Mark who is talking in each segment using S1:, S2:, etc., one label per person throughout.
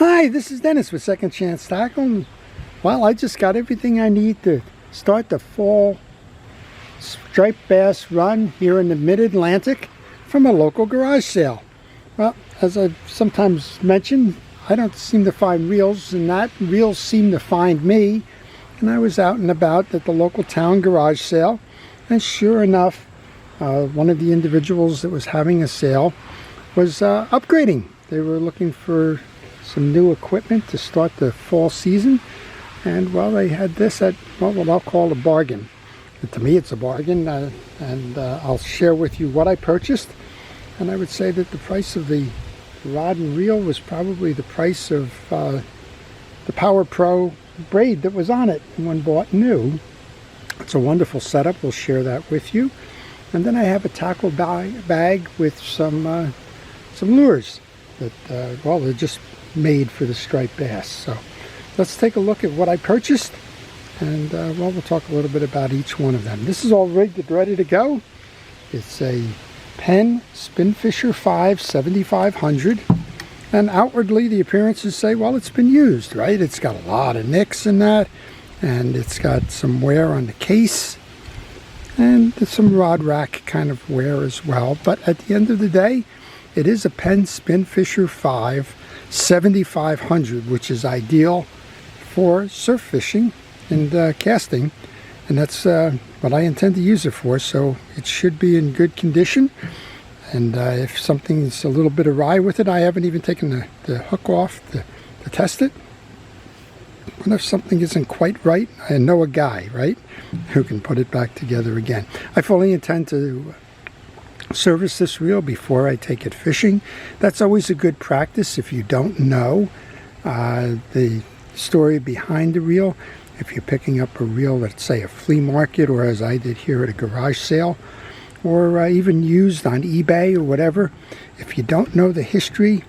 S1: Hi, this is Dennis with Second Chance Tackle. Well, I just got everything I need to start the fall striped bass run here in the Mid-Atlantic from a local garage sale. Well, as I've sometimes mentioned, I don't seem to find reels, and that reels seem to find me. And I was out and about at the local town garage sale, and sure enough, one of the individuals that was having a sale was upgrading. They were looking for some new equipment to start the fall season, and well, they had this at what I'll call a bargain. And to me, it's a bargain, and I'll share with you what I purchased. And I would say that the price of the rod and reel was probably the price of the Power Pro braid that was on it when bought new. It's a wonderful setup. We'll share that with you. And then I have a tackle bag with some lures that well, they're just made for the striped bass. So let's take a look at what I purchased, and well, we'll talk a little bit about each one of them. This is all rigged and ready to go. It's a Penn Spinfisher 5 7500, and outwardly the appearances say, well, it's been used, right? It's got a lot of nicks in that, and it's got some wear on the case and some rod rack kind of wear as well. But at the end of the day, it is a Penn Spinfisher 5 7500, which is ideal for surf fishing and casting, and that's what I intend to use it for. So it should be in good condition, and if something's a little bit awry with it, I haven't even taken the hook off to test it. But if something isn't quite right, I know a guy, right, who can put it back together again. I fully intend to service this reel before I take it fishing. That's always a good practice if you don't know the story behind the reel. If you're picking up a reel, let's say a flea market, or as I did here at a garage sale, or even used on eBay or whatever, if you don't know the history,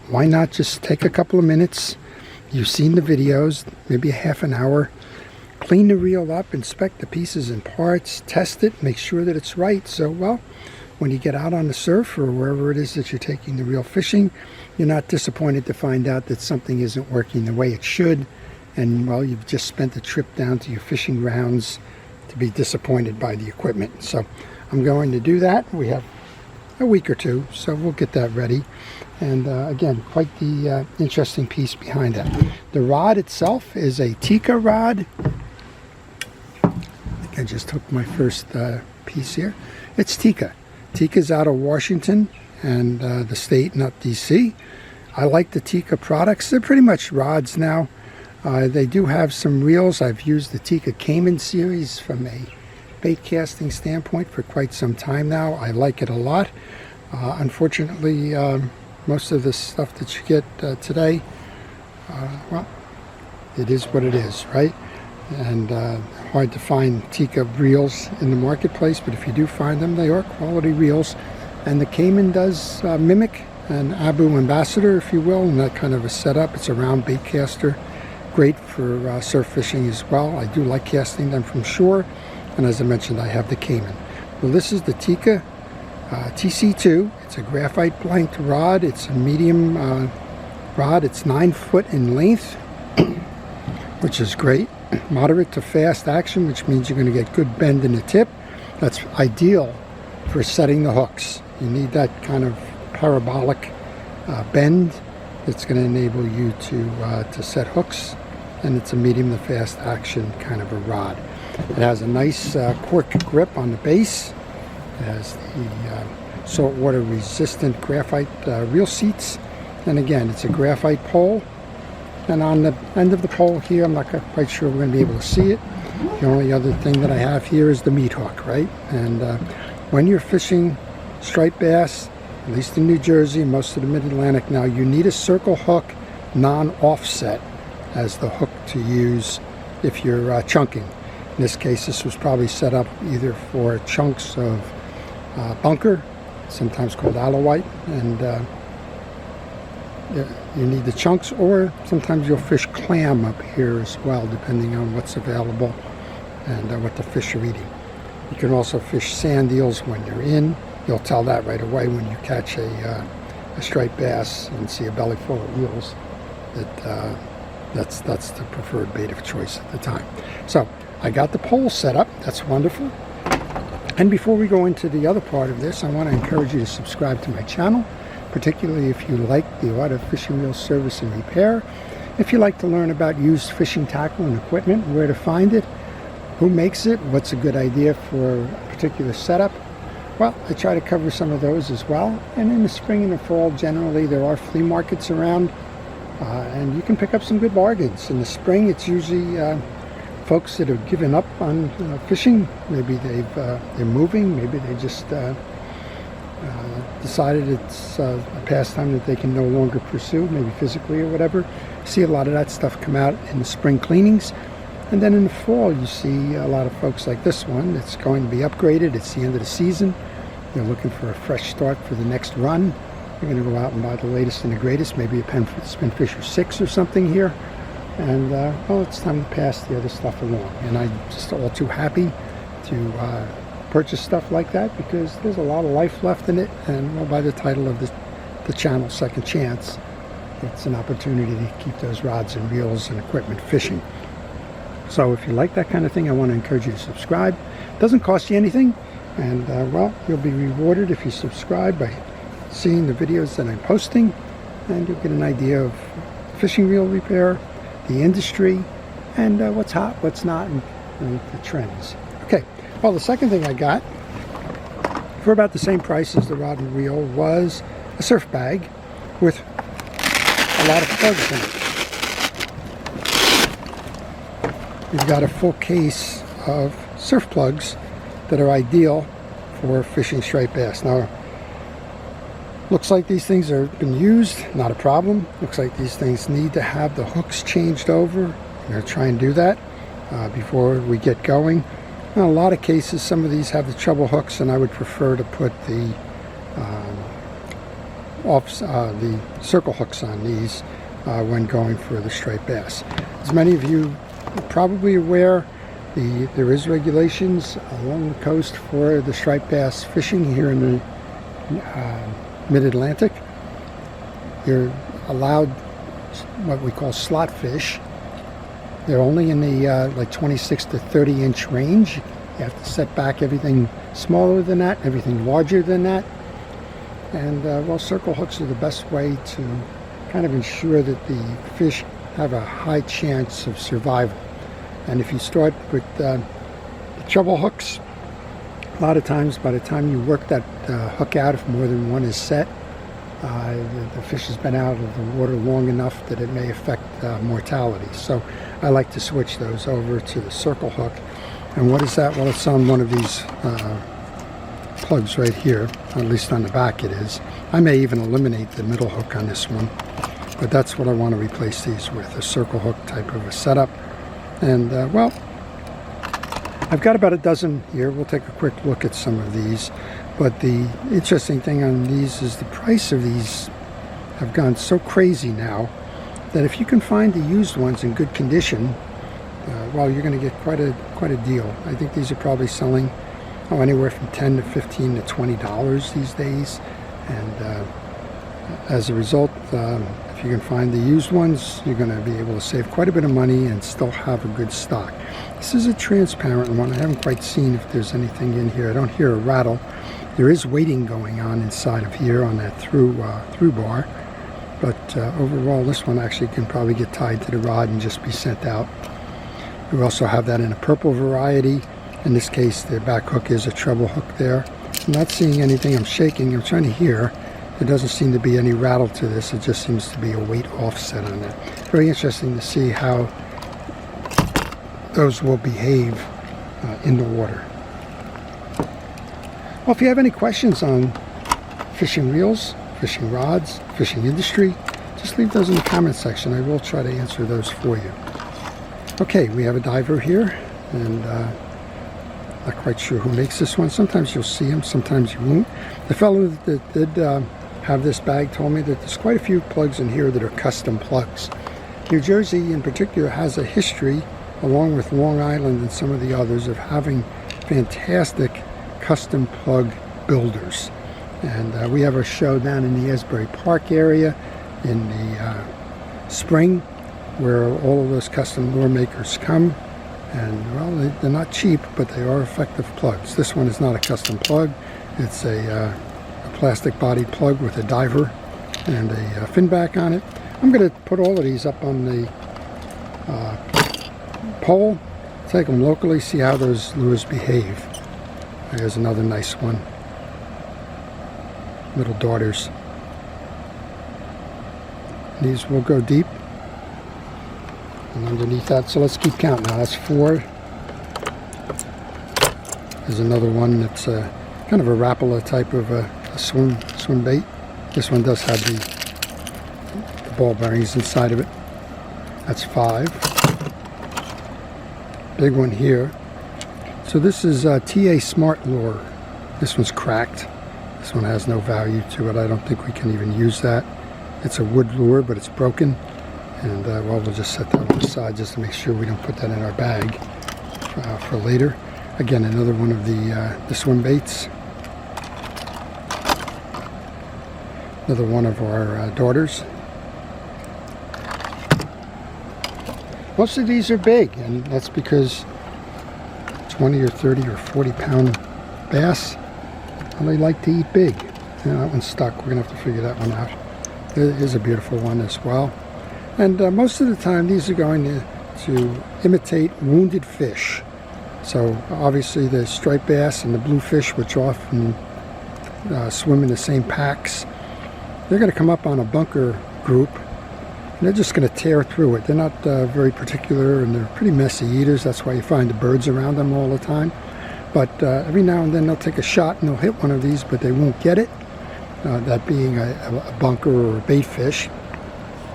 S1: why not just take a couple of minutes? You've seen the videos, maybe a half an hour. Clean the reel up, inspect the pieces and parts, test it, make sure that it's right. So, well, when you get out on the surf or wherever it is that you're taking the reel fishing, you're not disappointed to find out that something isn't working the way it should. And, well, you've just spent a trip down to your fishing grounds to be disappointed by the equipment. So I'm going to do that. We have a week or two, so we'll get that ready. And again, quite the interesting piece behind that. The rod itself is a Tikka rod. I think I just took my first piece here. It's Tikka. Tikka's out of Washington and the state, not DC. I like the Tikka products. They're pretty much rods now. They do have some reels. I've used the Tikka Cayman series from a bait casting standpoint for quite some time now. I like it a lot. Unfortunately, most of the stuff that you get today, well, it is what it is, right? And hard to find Tikka reels in the marketplace, but if you do find them, they are quality reels. And the Cayman does mimic an Abu Ambassador, if you will, in that kind of a setup. It's a round bait caster, great for surf fishing as well. I do like casting them from shore, and as I mentioned, I have the Cayman. Well, this is the Tikka TC2. It's a graphite blanked rod. It's a medium rod. It's 9 foot in length, which is great. Moderate to fast action, which means you're going to get good bend in the tip. That's ideal for setting the hooks. You need that kind of parabolic bend that's going to enable you to set hooks, and it's a medium to fast action kind of a rod. It has a nice cork grip on the base. It has the saltwater resistant graphite reel seats, and again, it's a graphite pole. And on the end of the pole here, I'm not quite sure we're going to be able to see it. The only other thing that I have here is the meat hook, right? And when you're fishing striped bass, at least in New Jersey, most of the Mid-Atlantic now, you need a circle hook, non-offset, as the hook to use if you're chunking. In this case, this was probably set up either for chunks of bunker, sometimes called alawite, and you need the chunks, or sometimes you'll fish clam up here as well, depending on what's available and what the fish are eating. You can also fish sand eels when you're in. You'll tell that right away when you catch a striped bass and see a belly full of eels. that's the preferred bait of choice at the time. So I got the pole set up. That's wonderful. And before we go into the other part of this, I want to encourage you to subscribe to my channel, particularly if you like the art of fishing reel service and repair. If you like to learn about used fishing tackle and equipment, where to find it, who makes it, what's a good idea for a particular setup, well, I try to cover some of those as well. And in the spring and the fall, generally, there are flea markets around, and you can pick up some good bargains. In the spring, it's usually folks that have given up on fishing. Maybe they're moving. Maybe they just decided it's a pastime that they can no longer pursue, maybe physically or whatever. See a lot of that stuff come out in the spring cleanings. And then in the fall, you see a lot of folks like this one. It's going to be upgraded. It's the end of the season. They're looking for a fresh start for the next run. They're going to go out and buy the latest and the greatest, maybe a Spinfisher 6 or something here. And, well, it's time to pass the other stuff along. And I'm just all too happy to purchase stuff like that, because there's a lot of life left in it. And, well, by the title of the channel, Second Chance, it's an opportunity to keep those rods and reels and equipment fishing. So if you like that kind of thing, I want to encourage you to subscribe. It doesn't cost you anything. And, well, you'll be rewarded if you subscribe by seeing the videos that I'm posting. And you'll get an idea of fishing reel repair, the industry, and what's hot, what's not, and the trends. Okay, well, the second thing I got for about the same price as the rod and reel was a surf bag with a lot of plugs in it. You've got a full case of surf plugs that are ideal for fishing striped bass. Now, looks like these things have been used, not a problem. Looks like these things need to have the hooks changed over. I'm going to try and do that before we get going. In a lot of cases, some of these have the treble hooks, and I would prefer to put the circle hooks on these when going for the striped bass. As many of you are probably aware, there is regulations along the coast for the striped bass fishing here in the mid-Atlantic. You're allowed what we call slot fish. They're only in the like 26 to 30 inch range. You have to set back everything smaller than that, everything larger than that. And well, circle hooks are the best way to kind of ensure that the fish have a high chance of survival. And if you start with the treble hooks, a lot of times by the time you work that hook out, if more than one is set, the fish has been out of the water long enough that it may affect mortality. So I like to switch those over to the circle hook. And what is that? Well, it's on one of these plugs right here, at least on the back it is. I may even eliminate the middle hook on this one, but that's what I want to replace these with, a circle hook type of a setup. And well, I've got about a dozen here. We'll take a quick look at some of these. But the interesting thing on these is the price of these have gone so crazy now that if you can find the used ones in good condition, well, you're going to get quite a deal. I think these are probably selling anywhere from $10 to $15 to $20 these days. And as a result, if you can find the used ones, you're going to be able to save quite a bit of money and still have a good stock. This is a transparent one. I haven't quite seen if there's anything in here. I don't hear a rattle. There is weighting going on inside of here on that through bar. But overall, this one actually can probably get tied to the rod and just be sent out. We also have that in a purple variety. In this case, the back hook is a treble hook there. I'm not seeing anything. I'm shaking. I'm trying to hear. There doesn't seem to be any rattle to this. It just seems to be a weight offset on that. Very interesting to see how those will behave in the water. Well, if you have any questions on fishing reels, fishing rods, fishing industry, just leave those in the comment section. I will try to answer those for you. Okay, we have a diver here, and not quite sure who makes this one. Sometimes you'll see him, sometimes you won't. The fellow that did have this bag told me that there's quite a few plugs in here that are custom plugs. New Jersey in particular has a history, along with Long Island and some of the others, of having fantastic custom plug builders. And we have a show down in the Asbury Park area in the spring where all of those custom lure makers come. And well, they're not cheap, but they are effective plugs. This one is not a custom plug. It's a plastic bodied plug with a diver and a fin back on it. I'm going to put all of these up on the pole, take them locally, see how those lures behave. There's another nice one. Little daughters. These will go deep. And underneath that, so let's keep counting now. That's 4. There's another one that's kind of a Rapala type of a swim bait. This one does have the ball bearings inside of it. That's 5. Big one here. So this is TA Smart Lure. This one's cracked. This one has no value to it. I don't think we can even use that. It's a wood lure, but it's broken. And well, we'll just set that on the side just to make sure we don't put that in our bag for later. Again, another one of the swim baits. Another one of our daughters. Most of these are big, and that's because 20 or 30 or 40 pound bass, well, they like to eat big. That one's stuck. We're going to have to figure that one out. There is a beautiful one as well. And most of the time these are going to imitate wounded fish. So obviously the striped bass and the bluefish, which often swim in the same packs, they're going to come up on a bunker group and they're just going to tear through it. They're not very particular, and they're pretty messy eaters. That's why you find the birds around them all the time. But every now and then they'll take a shot and they'll hit one of these, but they won't get it, that being a bunker or a bait fish.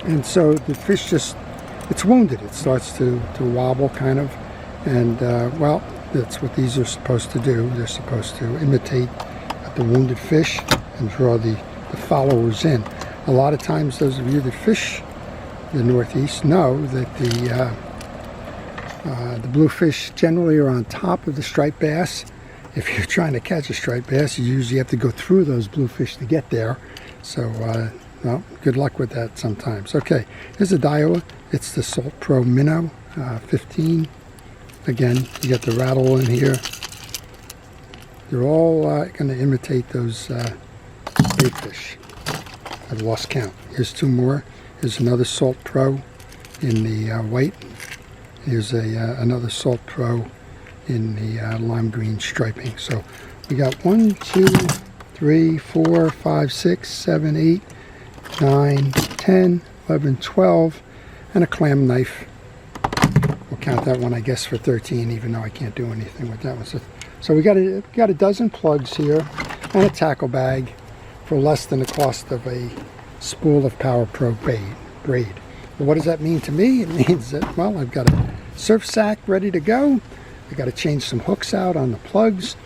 S1: And so the fish it's wounded. It starts to wobble kind of. And well, that's what these are supposed to do. They're supposed to imitate the wounded fish and draw the followers in. A lot of times those of you that fish the Northeast know that the bluefish generally are on top of the striped bass. If you're trying to catch a striped bass, you usually have to go through those bluefish to get there. So well, good luck with that sometimes. Okay, here's a Daiwa. It's the Salt Pro Minnow 15. Again, you got the rattle in here. They're all going to imitate those bait fish. I've lost count. Here's 2 more. Here's another Salt Pro in the white. Here's another Salt Pro in the lime green striping. So we got 1, 2, 3, 4, 5, 6, 7, 8, 9, 10, 11, 12, and a clam knife. We'll count that one, I guess, for 13, even though I can't do anything with that one. So we got a dozen plugs here and a tackle bag for less than the cost of a spool of Power Pro braid. Well, what does that mean to me? It means that, well, I've got a surf sack ready to go. I got to change some hooks out on the plugs.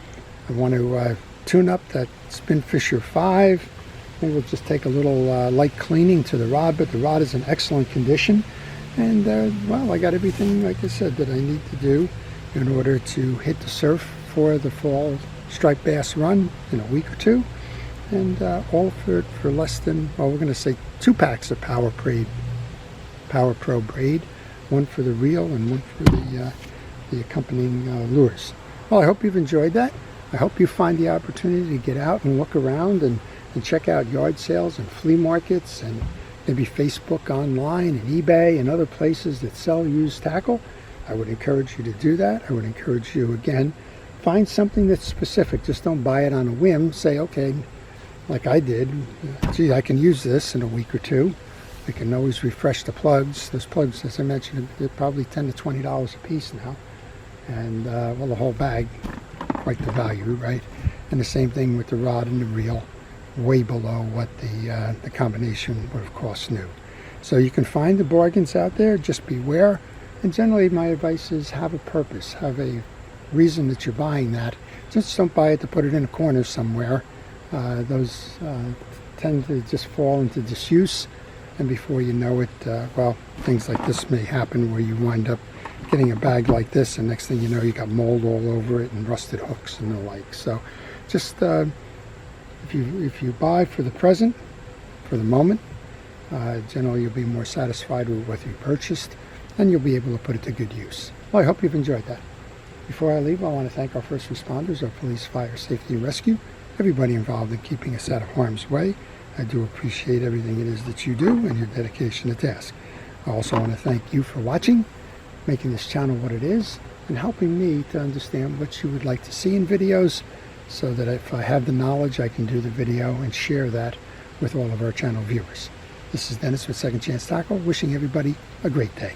S1: I want to tune up that Spinfisher 5. I will just take a little light cleaning to the rod, but the rod is in excellent condition. And well, I got everything, like I said, that I need to do in order to hit the surf for the fall striped bass run in a week or 2. And all for less than, well, we're going to say 2 packs of Power Pro braid, 1 for the reel and 1 for the accompanying lures. Well, I hope you've enjoyed that. I hope you find the opportunity to get out and look around and check out yard sales and flea markets and maybe Facebook online and eBay and other places that sell used tackle. I would encourage you to do that. I would encourage you, again, find something that's specific. Just don't buy it on a whim. Say, okay, like I did, gee, I can use this in a week or 2. We can always refresh the plugs. Those plugs, as I mentioned, they're probably $10 to $20 a piece now. And, well, the whole bag, quite the value, right? And the same thing with the rod and the reel, way below what the combination would have cost new. So you can find the bargains out there, just beware. And generally my advice is have a purpose, have a reason that you're buying that. Just don't buy it to put it in a corner somewhere. Those tend to just fall into disuse, and before you know it, well, things like this may happen where you wind up getting a bag like this, and next thing you know, you got mold all over it and rusted hooks and the like. So just if you buy for the present, for the moment, Generally, you'll be more satisfied with what you purchased, and you'll be able to put it to good use. Well, I hope you've enjoyed that. Before I leave, I want to thank our first responders, our police, fire, safety, and rescue, everybody involved in keeping us out of harm's way. I do appreciate everything it is that you do and your dedication to task. I also want to thank you for watching, making this channel what it is, and helping me to understand what you would like to see in videos, so that if I have the knowledge, I can do the video and share that with all of our channel viewers. This is Dennis with Second Chance Tackle, wishing everybody a great day.